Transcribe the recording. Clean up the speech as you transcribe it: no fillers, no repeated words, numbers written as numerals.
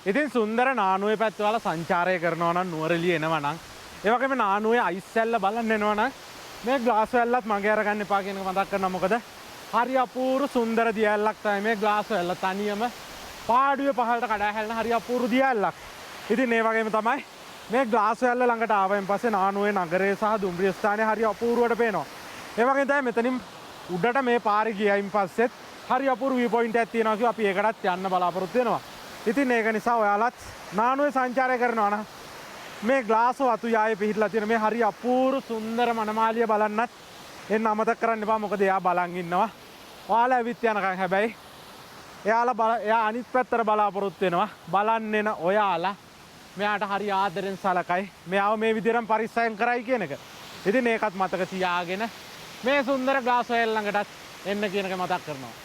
ඉතින් සුන්දර නානුවේ පැත්තවල සංචාරය කරනවා නම් නුවරඑළිය එනවා නම් ඒ වගේම නානුවේ අයිස් වැල්ල බලන්න එනවා නම් මේ ග්ලාස් වැල්ලත් මගේ අරගන්න එපා කියන එක මතක් කරනවා. මොකද හරි අපූර්ව සුන්දර දියැලක් තමයි මේ ග්ලාස් වැල්ල. තනියම පාඩුවේ පහළට කඩා හැලෙන හරි අපූර්ව දියැලක්. ඉතින් ඒ වගේම තමයි මේ ග්ලාස් වැල්ල ළඟට ආවයින් පස්සේ නානුවේ නගරය සහ දුම්රිය ස්ථානය හරි අපූර්වට පේනවා. ඒ වගේම තමයි මෙතනින් උඩට මේ පාරේ ගියයින් පස්සෙත් හරි අපූර්ව view point එකක් තියෙනවා කිව්වා අපි ඒකටත් යන්න බලාපොරොත්තු වෙනවා. ඉතින් ඒක නිසා ඔයාලත් නානුවේ සංචාරය කරනවා නම් මේ ග්ලාස් වතු යායේ පිහිටලා තියෙන මේ හරි අපූර්ව සුන්දර මනමාලිය බලන්නත් එන්න අමතක කරන්න එපා. මොකද එයා බලන් ඉන්නවා. ඔයාලා ඇවිත් යනකම් හැබැයි එයා අනිත් පැත්තට බලාපොරොත්තු වෙනවා. බලන්න එන ඔයාලා මෙයාට හරි ආදරෙන් සලකයි. මෙයාව මේ විදිහටම පරිස්සම් කරයි කියන එක. ඉතින් ඒකත් මතක තියාගෙන මේ සුන්දර ග්ලාස් වල ළඟටත් එන්න කියන එක මතක් කරනවා.